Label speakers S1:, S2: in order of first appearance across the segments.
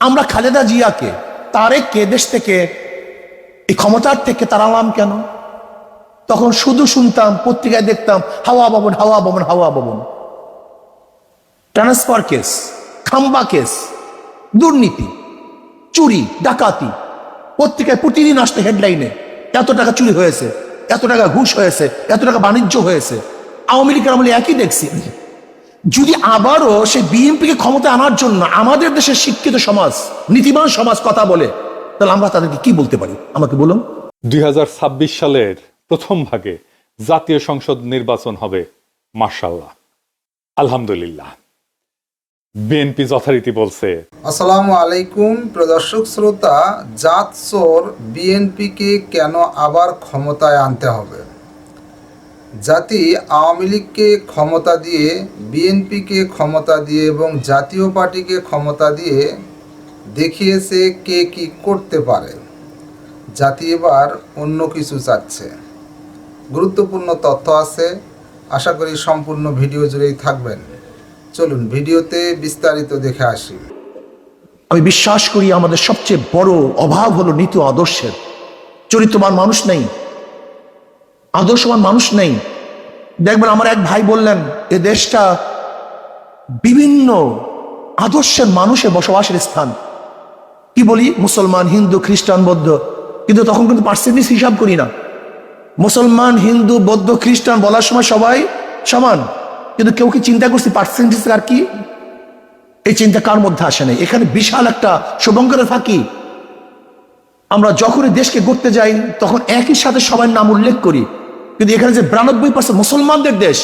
S1: আমরা খালেদা জিয়াকে তারেককে দেশ থেকে এই ক্ষমতার থেকে তাড়ালাম কেন? তখন শুধু শুনতাম, পত্রিকায় দেখতাম হাওয়া ভবন, হাওয়া ভবন, হাওয়া ভবন, ট্রান্সফার কেস, খাম্বা কেস, দুর্নীতি, চুরি, ডাকাতি। পত্রিকায় প্রতিদিন আসতে হেডলাইনে এত টাকা চুরি হয়েছে, এত টাকা ঘুষ হয়েছে, এত টাকা বাণিজ্য হয়েছে। আওয়ামী লীগের আমলে একই দেখছি। যদি আবারও সেই বিএনপিকে ক্ষমতা আনার জন্য আমাদের দেশের শিক্ষিত সমাজ, নীতিবান সমাজ কথা বলে, তাহলে আমরা তাদেরকে কি বলতে পারি? আমাকে বলুন।
S2: 2026 সালের প্রথম ভাগে জাতীয় সংসদ নির্বাচন হবে, মাশাআল্লাহ, আলহামদুলিল্লাহ। বিএনপি যথারীতি বলছে।
S3: আসসালামু আলাইকুম প্রদর্শক শ্রোতা, জাত চোর বিএনপিকে কেন আবার ক্ষমতায় আনতে হবে? জাতি আওয়ামী লীগকে ক্ষমতা দিয়ে, বিএনপিকে ক্ষমতা দিয়ে এবং জাতীয় পার্টিকে ক্ষমতা দিয়ে দেখিয়েছে কে কি করতে পারে। জাতি এবার অন্য কিছু চাচ্ছে। গুরুত্বপূর্ণ তথ্য আছে, আশা করি সম্পূর্ণ ভিডিও জুড়েই থাকবেন। চলুন ভিডিওতে বিস্তারিত দেখে আসি।
S1: আমি বিশ্বাস করি আমাদের সবচেয়ে বড় অভাব হলো নীতি আদর্শের। চরিত্রবান মানুষ নেই, আদর্শবান মানুষ নেই। দেখবেন আমার এক ভাই বললেন, এ দেশটা বিভিন্ন আদর্শের মানুষের বসবাসের স্থান। কি বলি? মুসলমান, হিন্দু, খ্রিস্টান, বৌদ্ধ। কিন্তু তখন কিন্তু পার্সেন্টেজ হিসাব করি না। মুসলমান, হিন্দু, বৌদ্ধ, খ্রিস্টান বলার সময় সবাই সমান, কিন্তু কেউ কি চিন্তা করছি পার্সেন্টেজ আর কি? এই চিন্তা কার মধ্যে আসে নাই? এখানে বিশাল একটা শুভঙ্করের ফাঁকি। আমরা যখনই দেশকে গড়তে যাই তখন একই সাথে সবার নাম উল্লেখ করি, কিন্তু এখানে যে 92% মুসলমানদের দেশ,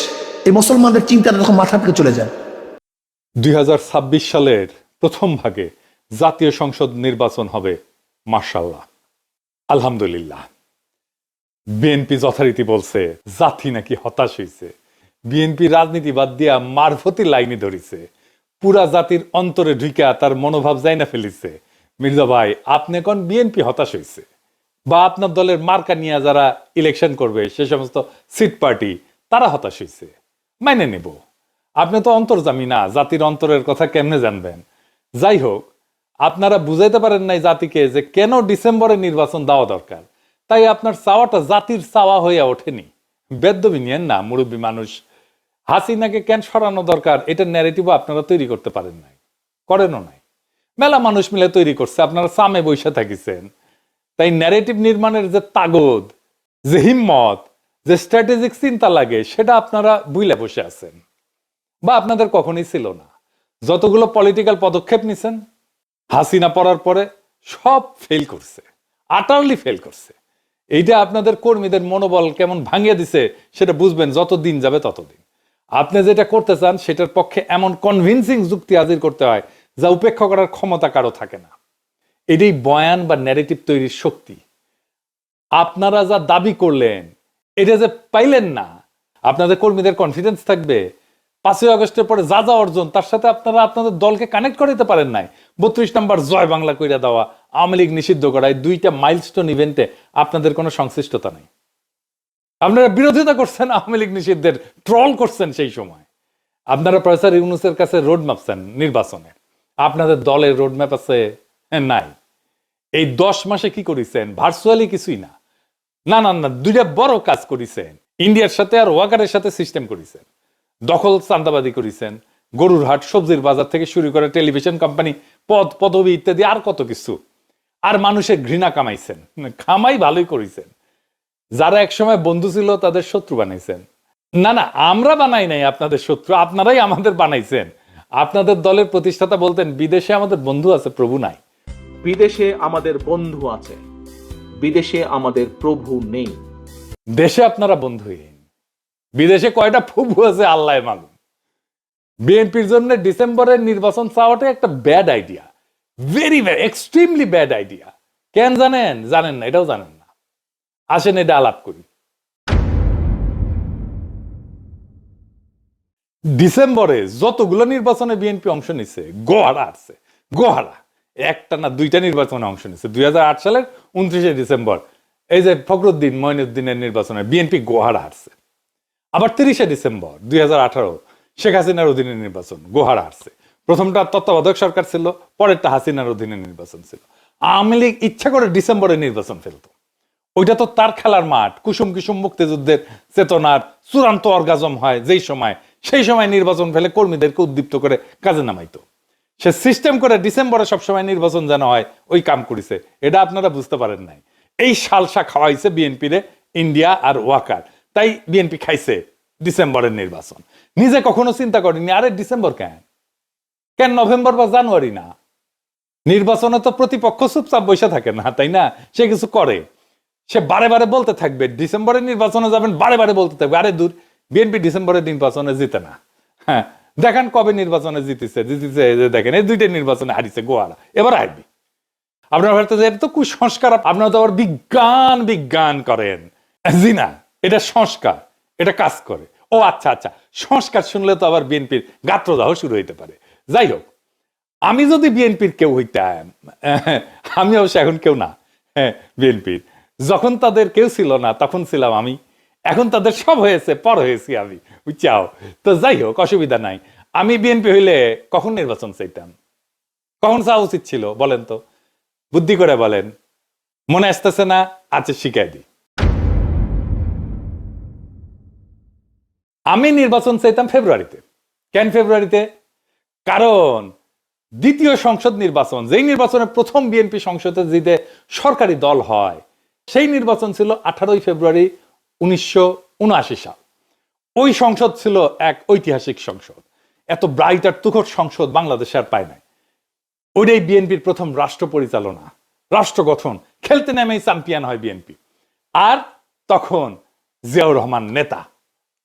S1: এই মুসলমানদের চিন্তাটা তখন মাথা থেকে চলে যায়।
S2: 2026 সালের প্রথম ভাগে জাতীয় সংসদ নির্বাচন হবে, মাশাআল্লাহ, আলহামদুলিল্লাহ। বিএনপি যথারীতি বলছে জাতি নাকি হতাশ হয়েছে। বিএনপি রাজনীতি বাদ দিয়া মারফতি লাইনে ধরিছে, পুরা জাতির অন্তরে ঢুকা তার মনোভাব যাই না ফেলিছে। মির্জা ভাই, আপনি এখন বিএনপি হতাশ হয়েছে, বা আপনার দলের মার্কা নিয়ে যারা ইলেকশন করবে সে সমস্ত সিট পার্টি তারা হতাশ হয়েছে, মাইনে নেব। আপনি তো অন্তর্জামী না, জাতির অন্তরের কথা কেমনে জানবেন? যাই হোক, আপনারা বুঝাইতে পারেন নাই জাতিকে যে কেন ডিসেম্বরে নির্বাচন দেওয়া দরকার। তাই আপনার চাওয়াটা জাতির চাওয়া হইয়া ওঠেনি। বেদ্যবি নিয়েন না, মুরব্বী মানুষ। হাসিনাকে কেন সরানো দরকার এটার ন্যারেটিভও আপনারা তৈরি করতে পারেন নাই, করেনও নাই। মেলা মানুষ মিলে তৈরি করছে, আপনারা সামে বৈশা থাকিছেন। তাই ন্যারেটিভ নির্মাণের যে তাগদ, যে হিম্মত, যে স্ট্র্যাটেজিক চিন্তা লাগে, সেটা আপনারা বুইলা বসে আছেন, বা আপনাদের কখনোই ছিল না। যতগুলো পলিটিক্যাল পদক্ষেপ নিছেন হাসিনা পড়ার পরে সব ফেল করছে, আটারলি ফেল করছে। এইটা আপনাদের কর্মীদের মনোবল কেমন ভাঙিয়ে দিছে সেটা বুঝবেন যত দিন যাবে ততদিন। আপনি যেটা করতে চান সেটার পক্ষে এমন কনভিন্সিং যুক্তি হাজির করতে হয় যা উপেক্ষা করার ক্ষমতা কারো থাকে না। এটাই বয়ান বা ন্যারেটিভ তৈরির শক্তি। আপনারা যা দাবি করলেন এটা যে পাইলেন না, আপনাদের কর্মীদের কনফিডেন্স থাকবে 5ই আগস্টের পরে যা যা অর্জন তার সাথে আপনারা আপনাদের দলকে কানেক্ট করতে পারেন নাই। 32 নম্বর জয় বাংলা কইরা দেওয়া, আওয়ামী লীগ নিষিদ্ধ করায়, 2টা মাইলস্টোন ইভেন্টে আপনাদের কোনো সংশ্লিষ্টতা নেই। আপনারা বিরোধিতা করছেন আওয়ামী লীগ নিষিদ্ধের, ট্রল করছেন সেই সময়। আপনারা প্রফেসর ইউনূসের কাছে রোড ম্যাপ চান নির্বাচনের, আপনাদের দলের রোড ম্যাপ আছে নাই। এই 10 মাসে কি করেছেন? ভার্চুয়ালি কিছুই না। না না না, 2টা বড় কাজ করেছেন। ইন্ডিয়ার সাথে আর ওয়াকারের সাথে সিস্টেম করেছেন, দখল চান্দাবাদী করেছেন, গরুর হাট, সবজির বাজার থেকে শুরু করে টেলিভিশন কোম্পানি, পদ পদবি ইত্যাদি আর কত কিছু। আর মানুষের ঘৃণা কামাইছেন, কামাই ভালোই করেছেন। যারা একসময় বন্ধু ছিল তাদের শত্রু বানাইছেন। না না, আমরা বানাই নাই আপনাদের শত্রু, আপনারাই আমাদের বানাইছেন। আপনাদের দলের প্রতিষ্ঠাতা বলতেন বিদেশে আমাদের বন্ধু আছে, প্রভু নাই।
S4: বিদেশে আমাদের বন্ধু আছে, বিদেশে আমাদের প্রভু নেই।
S2: দেশে আপনারা বন্ধুহীন, বিদেশে কয়টা প্রভু আছে আল্লাহ মালুম। বিএনপির জন্য ডিসেম্বরের নির্বাচন চাওয়াটা একটা bad idea, very extremely bad idea. কেন জানেন? জানেন না, এটাও জানেন না। আসেন এটা আলাপ করি। ডিসেম্বরে যতগুলো নির্বাচনে বিএনপি অংশ নিচ্ছে, গোহারা আসছে, গোহারা একটা না 2টা নির্বাচনে অংশ নিচ্ছে। 2008 সালের 29শে ডিসেম্বর এই যে ফখরুদ্দিন মঈনুদ্দিনের নির্বাচনে বিএনপি গোহারা হারছে। আবার 30শে ডিসেম্বর 2018 শেখ হাসিনার অধীনে নির্বাচন, গোহারা হারছে। প্রথমটা তত্ত্বাবধায়ক সরকার ছিল, পরেরটা হাসিনার অধীনে নির্বাচন ছিল। আওয়ামী লীগ ইচ্ছা করে ডিসেম্বরে নির্বাচন ফেলতো। ওইটা তো তার খেলার মাঠ, কুসুম কুসুম মুক্তিযুদ্ধের চেতনার চূড়ান্ত অর্গাজম হয় যেই সময়, সেই সময় নির্বাচন ফেলে কর্মীদেরকে উদ্দীপ্ত করে কাজে নামাইতো। সে সিস্টেম করে ডিসেম্বরে সবসময় নির্বাচন যেন হয় ওই কাম করেছে। এটা আপনারা বুঝতে পারেন নাই। এই সালসা খাওয়াইছে বিএনপি রে ইন্ডিয়া আর ওয়াকার, তাই বিএনপি খাইছে ডিসেম্বরের নির্বাচন। নিজে কখনো চিন্তা করেনি আরে ডিসেম্বর কেন, কেন নভেম্বর বা জানুয়ারি না? নির্বাচনে তো প্রতিপক্ষ চুপচাপ বসে থাকে না, তাই না? সে কিছু করে, সে বারে বারে বলতে থাকবে ডিসেম্বরের নির্বাচনে যাবেন, বারে বারে বলতে থাকবে। আরে দূর, বিএনপি ডিসেম্বরের নির্বাচনে জিতে না। হ্যাঁ, দেখান কবে নির্বাচনে জিতেছে, দেখেন এই দুইটা নির্বাচনে হারিয়েছে গোয়ারা, এবার হারবি। আপনার ভারতে তো কুসংস্কার, আপনারা তো আবার বিজ্ঞান বিজ্ঞান করেন। জি না, এটা সংস্কার, এটা কাজ করে। ও আচ্ছা আচ্ছা, সংস্কার শুনলে তো আবার বিএনপির গাত্রদাহ শুরু হইতে পারে। যাই হোক, আমি যদি বিএনপির কেউ হইতাম, আমি অবশ্য এখন কেউ না বিএনপির, যখন তাদের কেউ ছিল না তখন ছিলাম আমি, এখন তাদের সব হয়েছে, পর হয়েছি আমি, বুঝছাও? তো যাই হোক, অসুবিধা নাই। আমি বিএনপি হইলে কখন নির্বাচন চাইতাম, কখন চাওয়া উচিত ছিল বলেন তো? বুদ্ধি করে বলেন, মনে আসতেছে না? আচ্ছা শিখাই দিই। আমি নির্বাচন চাইতাম ফেব্রুয়ারিতে। কেন ফেব্রুয়ারিতে? কারণ দ্বিতীয় সংসদ নির্বাচন, যেই নির্বাচনে প্রথম বিএনপি সংসদে জিতে সরকারি দল হয়, সেই নির্বাচন ছিল 18 ফেব্রুয়ারি 1979 সাল। ওই সংসদ ছিল এক ঐতিহাসিক সংসদ। এত ব্রাইট আর তুখর সংসদ বাংলাদেশে আর পায় নাই। ওইটাই বিএনপির প্রথম রাষ্ট্র পরিচালনা, রাষ্ট্র গঠন, খেলতে নেমেই চ্যাম্পিয়ন হয় বিএনপি। আর তখন জিয়াউর রহমান নেতা,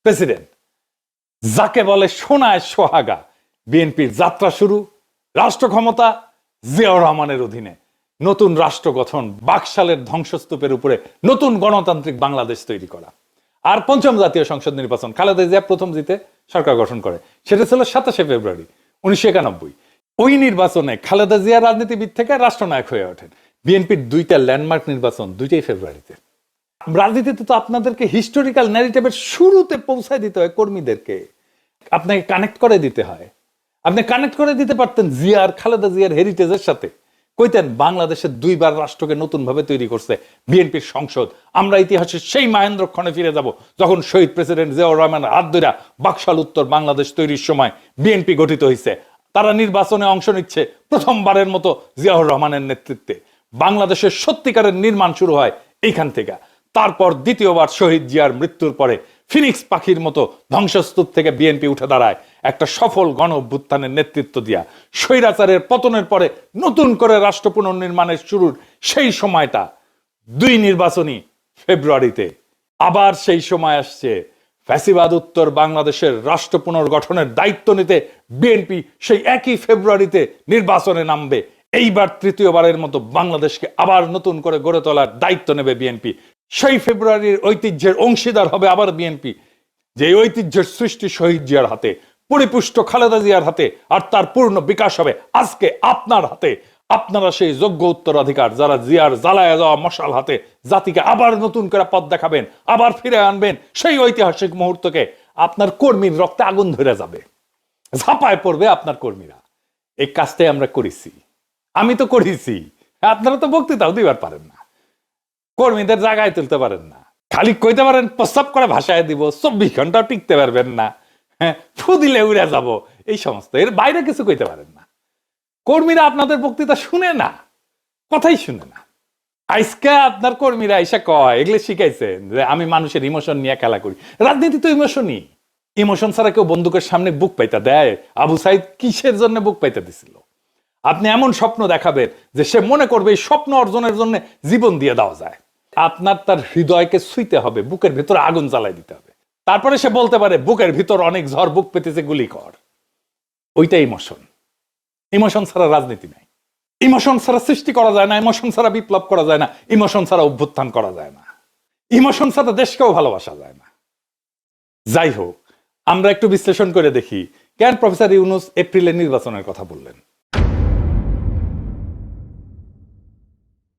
S2: প্রেসিডেন্ট, যাকে বলে সোনায় সোহাগা। বিএনপির যাত্রা শুরু, রাষ্ট্র ক্ষমতা জিয়াউর রহমানের অধীনে, নতুন রাষ্ট্র গঠন, বাকশালের ধ্বংসস্তূপের উপরে নতুন গণতান্ত্রিক বাংলাদেশ তৈরি করা। আর পঞ্চম জাতীয় সংসদ নির্বাচন, খালেদা জিয়া প্রথম জিতে সরকার গঠন করে, সেটা ছিল 27 ফেব্রুয়ারি 1991। ওই নির্বাচনে খালেদা জিয়া রাজনীতিবিদ থেকে রাষ্ট্রনায়ক হয়ে ওঠেন। বিএনপির দুইটা ল্যান্ডমার্ক নির্বাচন, দুইটাই ফেব্রুয়ারিতে। রাজনীতিতে তো আপনাদেরকে হিস্টোরিক্যাল ন্যারেটিভের শুরুতে পৌঁছায় দিতে হয় কর্মীদেরকে, আপনাকে কানেক্ট করে দিতে হয়। আপনি কানেক্ট করে দিতে পারতেন জিয়ার, খালেদা জিয়ার হেরিটেজের সাথে, কইতেন বাংলাদেশের দুইবার রাষ্ট্রকে নতুন ভাবে তৈরি করছে বিএনপির সংসদ। আমরা ইতিহাসের সেই মহেন্দ্রক্ষণে ফিরে যাব যখন শহীদ প্রেসিডেন্ট জিয়াউর রহমানের হাত ধরে বাকশাল উত্তর বাংলাদেশ তৈরির সময় বিএনপি গঠিত হয়েছে। তারা নির্বাচনে অংশ নিচ্ছে প্রথমবারের মতো জিয়াউর রহমানের নেতৃত্বে। বাংলাদেশের সত্যিকারের নির্মাণ শুরু হয় এইখান থেকে। তারপর দ্বিতীয়বার শহীদ জিয়ার মৃত্যুর পরে ফিনিক্স পাখির মতো ধ্বংসস্তূপ থেকে বিএনপি উঠে দাঁড়ায় একটা সফল গণ অভ্যুত্থানের নেতৃত্ব দিয়া। স্বৈরাচারের পতনের পরে নতুন করে রাষ্ট্র পুনর্নির্মাণের শুরুর সেই সময়টা, দুই নির্বাচনী ফেব্রুয়ারিতে। আবার সেই সময় আসছে ফ্যাসিবাদ উত্তর বাংলাদেশের রাষ্ট্র পুনর্গঠনের দায়িত্ব নিতে বিএনপি সেই একই ফেব্রুয়ারিতে নির্বাচনে নামবে। এইবার তৃতীয়বারের মতো বাংলাদেশকে আবার নতুন করে গড়ে তোলার দায়িত্ব নেবে বিএনপি। সেই ফেব্রুয়ারির ঐতিহ্যের অংশীদার হবে আবার বিএনপি, যে ঐতিহ্যের সৃষ্টি শহীদ জিয়ার হাতে, পরিপুষ্ট খালেদা জিয়ার হাতে, আর তার পূর্ণ বিকাশ হবে আজকে আপনার হাতে। আপনারা সেই যোগ্য উত্তরাধিকার, যারা জিয়ার জ্বালায় যাওয়া মশাল হাতে জাতিকে আবার নতুন করে পথ দেখাবেন, আবার ফিরে আনবেন সেই ঐতিহাসিক মুহূর্তকে। আপনার কর্মীর রক্তে আগুন ধরে যাবে, ঝাঁপায় পড়বে আপনার কর্মীরা। এই কাজটাই আমরা করেছি, আমি তো করেছি। আপনারা তো বক্তৃতাও দিবার পারেন না, কর্মীদের জায়গায় তুলতে পারেন না, খালি কইতে পারেন প্রস্তাব করে ভাষায় দিব, 24 ঘন্টা টিকতে পারবেন না, হ্যাঁ ফু দিলে উড়ে যাব, এই সমস্ত, এর বাইরে কিছু কইতে পারেন না। কর্মীরা আপনাদের বক্তৃতা শুনে না, কথাই শুনে না। আজকে আপনার কর্মীরা এসে কয়, এগুলো শিখাইছেন যে আমি মানুষের ইমোশন নিয়ে খেলা করি। রাজনীতি তো ইমোশনই, ইমোশন ছাড়া কেউ বন্দুকের সামনে বুক পাইতে দেয়? আবু সাইদ কিসের জন্য বুক পাইতে দিছিল? আপনি এমন স্বপ্ন দেখাবেন যে সে মনে করবে এই স্বপ্ন অর্জনের জন্য জীবন দিয়ে দেওয়া যায়। আপনার তার হৃদয়কে ছুঁইতে হবে, বুকের ভিতরে আগুন জ্বালাই দিতে হবে, তারপরে সে বলতে পারে বুকের ভিতর অনেক ঝড়, বুক পেতেছে, গুলি কর। ওইটা ইমোশন। ইমোশন ছাড়া রাজনীতি নাই, ইমোশন ছাড়া সৃষ্টি করা যায় না, ইমোশন ছাড়া বিপ্লব করা যায় না, ইমোশন ছাড়া অভ্যুত্থান করা যায় না, ইমোশন ছাড়া দেশকেও ভালোবাসা যায় না। যাই হোক, আমরা একটু বিশ্লেষণ করে দেখি কেন প্রফেসর ইউনূস এপ্রিলে নির্বাচনের কথা বললেন।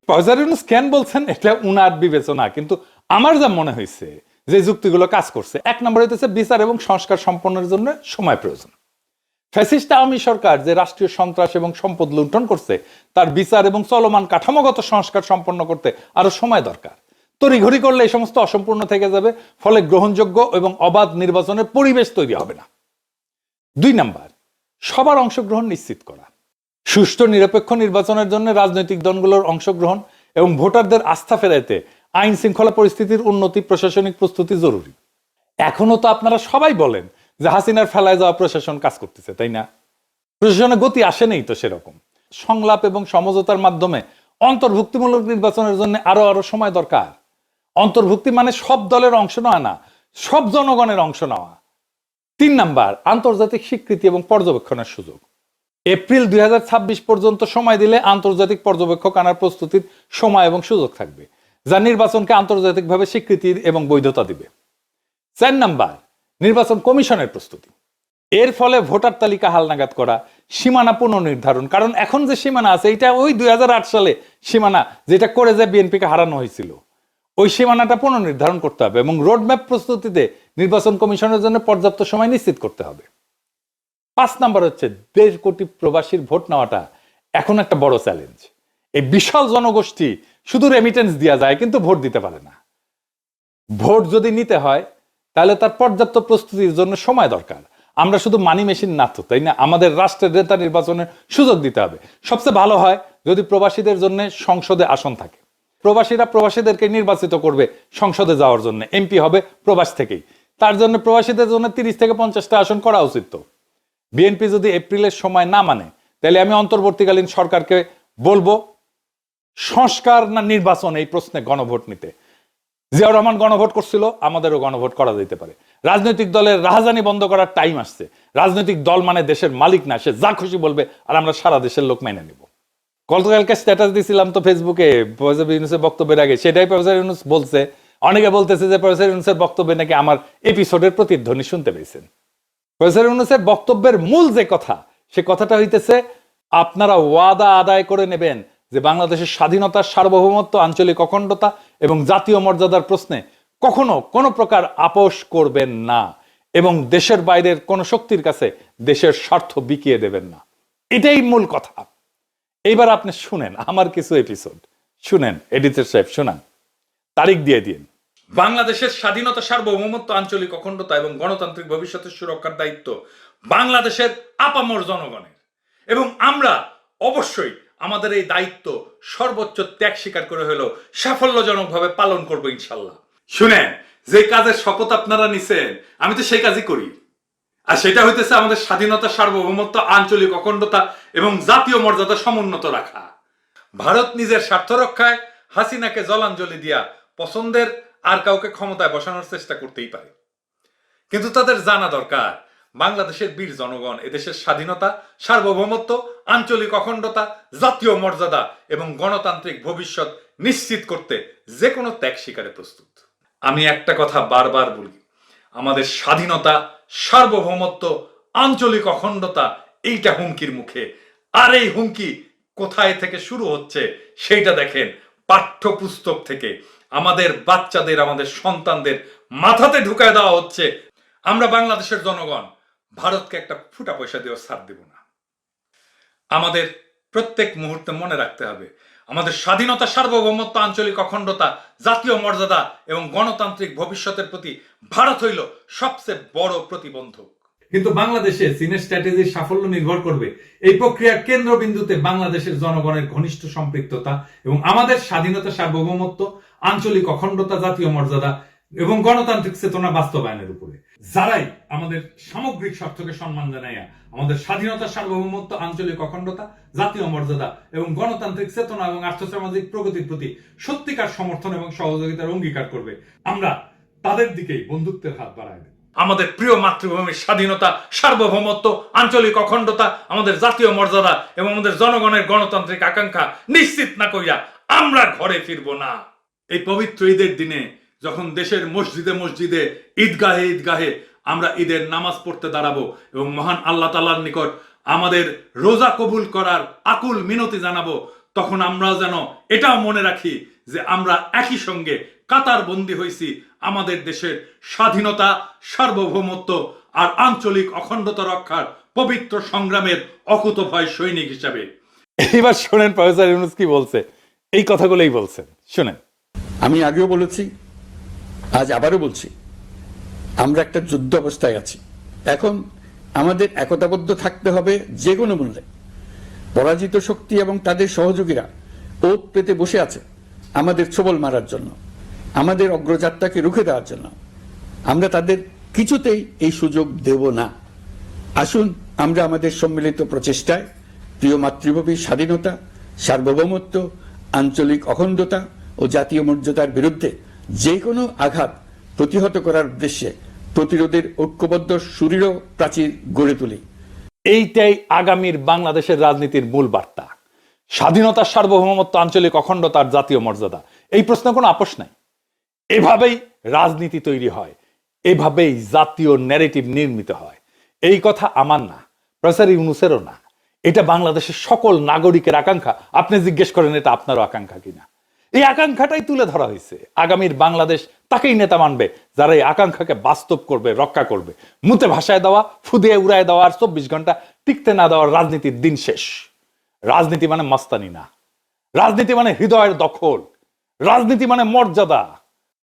S2: প্রফেসর ইউনূস কেন বলছেন এটা উনার বিবেচনা, কিন্তু আমার যা মনে হয়েছে যে যুক্তিগুলো কাজ করছে, এক নম্বর হইতেছে বিচার এবং সংস্কার সম্পন্নের জন্য সময় প্রয়োজন। ফ্যাসিস্ট আওয়ামী সরকার যে রাষ্ট্রীয় সন্ত্রাস এবং সম্পদ লুণ্ঠন করছে তার বিচার এবং চলমান কাঠামোগত সংস্কার সম্পন্ন করতে আরো সময় দরকার। তড়িঘড়ি করলে এই সমস্ত অসম্পূর্ণ থেকে যাবে, ফলে গ্রহণযোগ্য এবং অবাধ নির্বাচনের পরিবেশ তৈরি হবে না। 2 নাম্বার, সবার অংশগ্রহণ নিশ্চিত করা। সুষ্ঠু নিরপেক্ষ নির্বাচনের জন্য রাজনৈতিক দলগুলোর অংশগ্রহণ এবং ভোটারদের আস্থা ফেরাইতে আইন শৃঙ্খলা পরিস্থিতির উন্নতি, প্রশাসনিক প্রস্তুতি জরুরি। এখনো তো আপনারা সবাই বলেন যে হাসিনার ফেলায় যাওয়া প্রশাসন কাজ করতেছে, তাই না? প্রশাসনের গতি আসেনি তো সেরকম। সংলাপ এবং সমঝোতার মাধ্যমে অন্তর্ভুক্তিমূলক নির্বাচনের জন্য আরো সময় দরকার। অন্তর্ভুক্তি মানে সব দলের অংশ নেওয়া না, সব জনগণের অংশ নেওয়া। 3 নাম্বার, আন্তর্জাতিক স্বীকৃতি এবং পর্যবেক্ষণের সুযোগ। এপ্রিল 2026 পর্যন্ত সময় দিলে আন্তর্জাতিক পর্যবেক্ষক আনার প্রস্তুতির সময় এবং সুযোগ থাকবে, যা নির্বাচনকে আন্তর্জাতিকভাবে স্বীকৃতির এবং বৈধতা দিবে। 4 নাম্বার, নির্বাচন কমিশনের প্রস্তুতি। এর ফলে ভোটার তালিকা হালনাগাদ করা, সীমানা পুনর্নির্ধারণ, কারণ এখন যে সীমানা আছে এটা ওই 2008 সালে সীমানা যেটা করে যে বিএনপিকে হারানো হয়েছিল, ওই সীমানাটা পুনর্নির্ধারণ করতে হবে এবং রোডম্যাপ প্রস্তুতিতে নির্বাচন কমিশনের জন্য পর্যাপ্ত সময় নিশ্চিত করতে হবে। 5 নাম্বার হচ্ছে 1.5 কোটি প্রবাসীর ভোট নেওয়াটা এখন একটা বড় চ্যালেঞ্জ। এই বিশাল জনগোষ্ঠী শুধু রেমিটেন্স দেওয়া যায় কিন্তু ভোট দিতে পারে না। ভোট যদি নিতে হয় তাহলে তার পর্যাপ্ত প্রস্তুতির জন্য সময় দরকার। আমরা শুধু মানি মেশিন না তো, তাই না? আমাদের রাষ্ট্রের নেতা নির্বাচনের সুযোগ দিতে হবে। সবচেয়ে ভালো হয় যদি প্রবাসীদের জন্য সংসদে আসন থাকে। প্রবাসীরা প্রবাসীদেরকে নির্বাচিত করবে সংসদে যাওয়ার জন্য, এমপি হবে প্রবাস থেকেই। তার জন্য প্রবাসীদের জন্য 30 থেকে 50টা আসন করা উচিত। তো বিএনপি যদি এপ্রিলের সময় না মানে তাহলে আমি অন্তর্বর্তীকালীন সরকারকে বলবো সংস্কার না নির্বাচন এই প্রশ্নে গণভোট নিতে। জিয়াউর রহমান গণভোট করছিল, আমাদেরও গণভোট করা যেতে পারে। রাজনৈতিক দলের রাহাজানি বন্ধ করার টাইম আসছে। রাজনৈতিক দল মানে দেশের মালিক না, সে যা খুশি বলবে আর আমরা সারা দেশের লোক মেনে নেব। গতকালকে স্ট্যাটাস দিয়েছিলাম তো ফেসবুকে প্রফেসর ইউনূসের বক্তব্যের আগে, সেটাই প্রফেসর ইউনূস বলছে। অনেকে বলতেছে যে প্রফেসর ইউনূসের বক্তব্যে নাকি আমার এপিসোডের প্রতিধ্বনি শুনতে পেয়েছেন। প্রফেসর ইউনূসের বক্তব্যের মূল যে কথা, সে কথাটা হইতেছে আপনারা ওয়াদা আদায় করে নেবেন যে বাংলাদেশের স্বাধীনতা, সার্বভৌমত্ব, আঞ্চলিক অখণ্ডতা এবং জাতীয় মর্যাদার প্রশ্নে কখনো কোনো প্রকার আপোষ করবেন না এবং দেশের বাইরের কোন শক্তির কাছে দেশের স্বার্থ বিকিয়ে দেবেন না। এটাই মূল কথা। এইবার আপনি শুনেন আমার কিছু এপিসোড, শুনেন এডিটর সাহেব, শুনান, তারিখ দিয়ে দিন। বাংলাদেশের স্বাধীনতা, সার্বভৌমত্ব, আঞ্চলিক অখণ্ডতা এবং গণতান্ত্রিক ভবিষ্যতের সুরক্ষার দায়িত্ব বাংলাদেশের আপামর জনগণের এবং আমরা অবশ্যই আমাদের এই দায়িত্ব সর্বোচ্চ ত্যাগ স্বীকার করে হলেও সাফল্যজনকভাবে পালন করব ইনশাল্লাহ। শুনেন, যে কাজের শপথ আপনারা নিছেন আমি তো সেই কাজই করি, আর সেটা হইতেছে আমাদের স্বাধীনতা, সার্বভৌমত্ব, আঞ্চলিক অখণ্ডতা এবং জাতীয় মর্যাদা সমুন্নত রাখা। ভারত নিজের স্বার্থ রক্ষায় হাসিনাকে জলাঞ্জলি দিয়া পছন্দের আর কাউকে ক্ষমতায় বসানোর চেষ্টা করতেই পারে, কিন্তু তাদের জানা দরকার বাংলাদেশের বীর জনগণ এদেশের স্বাধীনতা, সার্বভৌমত্ব, আঞ্চলিক অখণ্ডতা, জাতীয় মর্যাদা এবং গণতান্ত্রিক ভবিষ্যৎ নিশ্চিত করতে যে কোনো ত্যাগ স্বীকারে প্রস্তুত। আমি একটা কথা বারবার বলি, আমাদের স্বাধীনতা, সার্বভৌমত্ব, আঞ্চলিক অখণ্ডতা এইটা হুমকির মুখে। আর এই হুমকি কোথায় থেকে শুরু হচ্ছে সেইটা দেখেন, পাঠ্যপুস্তক থেকে আমাদের বাচ্চাদের, আমাদের সন্তানদের মাথাতে ঢুকায় দেওয়া হচ্ছে। আমরা বাংলাদেশের জনগণ ভারতকে একটা ফুটা পয়সা দিয়েও ছাড় দেব না। আমাদের প্রত্যেক মুহূর্তে মনে রাখতে হবে আমাদের স্বাধীনতা, সার্বভৌমত্ব, আঞ্চলিক অখণ্ডতা, জাতীয় মর্যাদা এবং গণতান্ত্রিক ভবিষ্যতের প্রতি ভারত হইল সবচেয়ে বড় প্রতিবন্ধক। কিন্তু বাংলাদেশে চীনের স্ট্র্যাটেজির সাফল্য নির্ভর করবে এই প্রক্রিয়ার কেন্দ্রবিন্দুতে বাংলাদেশের জনগণের ঘনিষ্ঠ সম্পৃক্ততা এবং আমাদের স্বাধীনতা, সার্বভৌমত্ব, আঞ্চলিক অখণ্ডতা, জাতীয় মর্যাদা এবং গণতান্ত্রিক চেতনা বাস্তবায়নের উপরে। যারাই আমাদের সামগ্রিক স্বার্থকে সম্মান জানাইয়া আমাদের স্বাধীনতা, সার্বভৌমত্ব, আঞ্চলিক অখণ্ডতা, জাতীয় মর্যাদা এবং গণতান্ত্রিক চেতনা এবং আর্থসামাজিক প্রগতির প্রতি সত্যিকার সমর্থন এবং সহযোগিতার অঙ্গীকার করবে, আমরা তাদের দিকেই বন্ধুত্বের হাত বাড়াই দেব। আমাদের প্রিয় মাতৃভূমির স্বাধীনতা, সার্বভৌমত্ব, আঞ্চলিক অখণ্ডতা, আমাদের জাতীয় মর্যাদা এবং আমাদের জনগণের গণতান্ত্রিক আকাঙ্ক্ষা নিশ্চিত না করিয়া আমরা ঘরে ফিরবো না। এই পবিত্র ঈদের দিনে যখন দেশের মসজিদে মসজিদে, ঈদগাহে ঈদগাহে আমরা ঈদের নামাজ পড়তে দাঁড়াবো এবং মহান আল্লাহ তাআলার নিকট আমাদের রোজা কবুল করার আকুল মিনতি জানাবো, তখন আমরা যেন এটাও মনে রাখি যে আমরা একই সঙ্গে কাতার বন্দী হয়েছি আমাদের দেশের স্বাধীনতা, সার্বভৌমত্ব, আর আঞ্চলিক অখণ্ডতা রক্ষার পবিত্র সংগ্রামের অকুতভয় সৈনিক হিসাবে। এবার শোনেন প্রফেসর ইউনূস কি বলছে, এই কথাগুলোই বলছেন, শুনেন।
S5: আমি আগেও বলেছি, আজ আবারও বলছি, আমরা একটা যুদ্ধ অবস্থায় আছি। এখন আমাদের একতাবদ্ধ থাকতে হবে যে কোনো মূল্যে। পরাজিত শক্তি এবং তাদের সহযোগীরা ওত পেতে বসে আছে আমাদের ছোবল মারার জন্য, আমাদের অগ্রযাত্রাকে রুখে দেওয়ার জন্য। আমরা তাদের কিছুতেই এই সুযোগ দেব না। আসুন আমরা আমাদের সম্মিলিত প্রচেষ্টায় প্রিয় মাতৃভূমির স্বাধীনতা, সার্বভৌমত্ব, আঞ্চলিক অখণ্ডতা ও জাতীয় মর্যাদার বিরুদ্ধে যে কোনো আঘাত প্রতিহত করার উদ্দেশ্যে প্রতিরোধের ঐক্যবদ্ধ সুদৃঢ় প্রাচীর গড়ে তুলি।
S2: এইটাই আগামীর বাংলাদেশের রাজনীতির মূল বার্তা। স্বাধীনতা, সার্বভৌমত্ব, আঞ্চলিক অখণ্ডতার জাতীয় মর্যাদা, এই প্রশ্ন কোনো আপোষ নাই। এভাবেই রাজনীতি তৈরি হয়, এভাবেই জাতীয় ন্যারেটিভ নির্মিত হয়। এই কথা আমার না, প্রফেসর ইউনূসেরও না, এটা বাংলাদেশের সকল নাগরিকের আকাঙ্ক্ষা। আপনি জিজ্ঞেস করেন এটা আপনারও আকাঙ্ক্ষা কিনা। এই আকাঙ্ক্ষাটাই তুলে ধরা হয়েছে। আগামীর বাংলাদেশ তাকেই নেতা মানবে যারা এই আকাঙ্ক্ষাকে বাস্তব করবে, রক্ষা করবে। মুতে ভাষায় দেওয়া, ফুদিয়ে উড়ায় দেওয়া আর 24 ঘন্টা টিকতে না দেওয়ার রাজনীতির দিন শেষ। রাজনীতি মানে মাস্তানি না, রাজনীতি মানে হৃদয়ের দখল, রাজনীতি মানে মর্যাদা,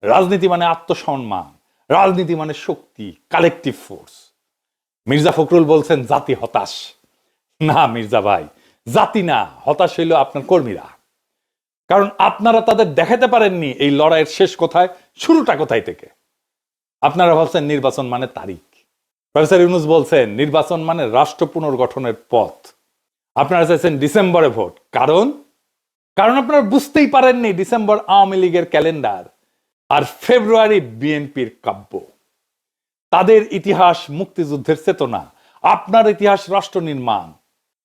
S2: রাজনীতি মানে আত্মসম্মান, রাজনীতি মানে শক্তি, কালেকটিভ ফোর্স। মির্জা ফখরুল বলছেন জাতি হতাশ। না মির্জা ভাই, জাতি না, হতাশ হইল আপনার কর্মীরা। কারণ আপনারা তাদের দেখাতে পারেননি এই লড়াইয়ের শেষ কোথায়, শুরুটা কোথায় থেকে। আপনারা ভাবছেন নির্বাচন মানে তারিখ। প্রফেসর ইউনূস বলছেন নির্বাচন মানে রাষ্ট্র পুনর্গঠনের পথ। আপনারা চাইছেন ডিসেম্বরে ভোট। কারণ আপনারা বুঝতেই পারেননি ডিসেম্বর আওয়ামী লীগের ক্যালেন্ডার আর ফেব্রুয়ারি বিএনপির কাব্য। তাদের ইতিহাস মুক্তিযুদ্ধের চেতনা, আপনার ইতিহাস রাষ্ট্র নির্মাণ।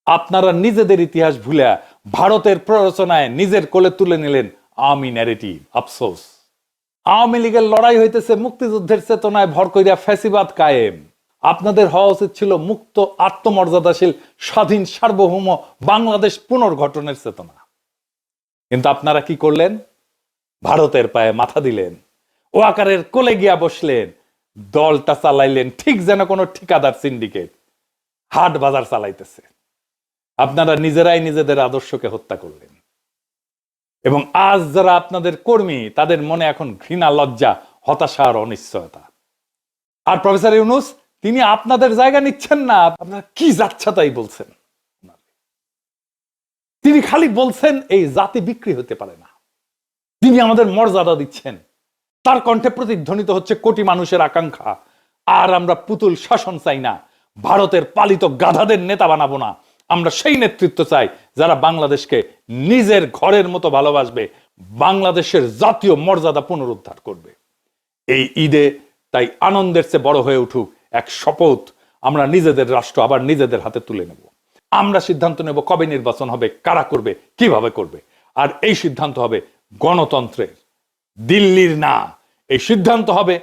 S2: আপনারা নিজেদের ইতিহাস ভুলে ভারতের প্ররোচনায় নিজের কোলে তুলে নিলেন আওয়ামী ন্যারেটিভ। আফসোস, আওয়ামী লীগের লড়াই হইতেছে মুক্তিযুদ্ধের চেতনায় ভর কইরা ফ্যাসিবাদ কায়েম। আপনাদের হওয়া উচিত ছিল মুক্ত, আত্মমর্যাদাশীল, স্বাধীন, সার্বভৌম বাংলাদেশ পুনর্গঠনের চেতনা। কিন্তু আপনারা কি করলেন? ভারতের পায়ে মাথা দিলেন, ওয়াকারের কোলে গিয়া বসলেন, দলটা চালাইলেন ঠিক যেন কোনো ঠিকাদার সিন্ডিকেট হাট বাজার চালাইতেছে। আপনারা নিজেরাই নিজেদের আদর্শকে হত্যা করলেন। এবং আজ যারা আপনাদের কর্মী, তাদের মনে এখন ঘৃণা, লজ্জা, হতাশা আর অনিশ্চয়তা। আর প্রফেসর ইউনূস তিনি আপনাদের জায়গা নিচ্ছেন না। আপনারা কি যাচ্ছা তাই বলছেন। তিনি খালি বলছেন এই জাতি বিক্রি হতে পারে না। তিনি আমাদের মর্যাদা দিচ্ছেন। তার কণ্ঠে প্রতিধ্বনিত হচ্ছে কোটি মানুষের আকাঙ্ক্ষা। আর আমরা পুতুল শাসন চাই না, ভারতের পালিত গাধাদের নেতা বানাবো না। আমরা সেই নেতৃত্ব চাই যারা বাংলাদেশকে নিজের ঘরের মতো ভালোবাসবে, বাংলাদেশের জাতীয় মর্যাদা পুনরুদ্ধার করবে। এই ঈদে তাই আনন্দের চেয়ে বড় হয়ে উঠুক এক শপথ, আমরা নিজেদের রাষ্ট্র আবার নিজেদের হাতে তুলে নেব। আমরা সিদ্ধান্ত নেব কবে নির্বাচন হবে, কারা করবে, কিভাবে করবে। আর এই সিদ্ধান্ত হবে গণতন্ত্রের, দিল্লির না। এই সিদ্ধান্ত হবে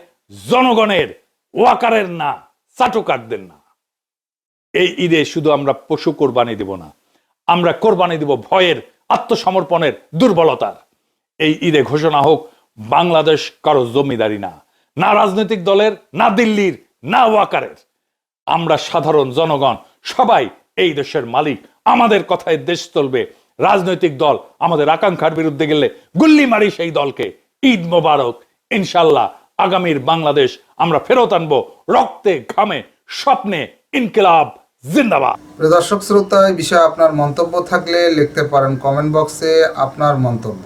S2: জনগণের, ওয়াকারের না, চাটুকারদের না। এই ঈদে শুধু আমরা পশু কোরবানি দিব না, আমরা কোরবানি দিব ভয়ের, আত্মসমর্পণের, দুর্বলতার। এই ঈদে ঘোষণা হোক বাংলাদেশ কারো জমিদারি না, না রাজনৈতিক দলের, না দিল্লির, না ওয়াকারের। আমরা সাধারণ জনগণ সবাই এই দেশের মালিক। আমাদের কথায় দেশ চলবে। রাজনৈতিক দল আমাদের আকাঙ্ক্ষার বিরুদ্ধে গেলে গুল্লি মারি সেই দলকে। ঈদ মোবারক। ইনশাল্লাহ আগামীর বাংলাদেশ আমরা ফেরত আনবো রক্তে, ঘামে, স্বপ্নে। ইনকিলাব জিন্দাবাদ।
S3: প্রিয় দর্শক শ্রোতা, এই বিষয়ে আপনার মন্তব্য থাকলে লিখতে পারেন কমেন্ট বক্সে আপনার মন্তব্য।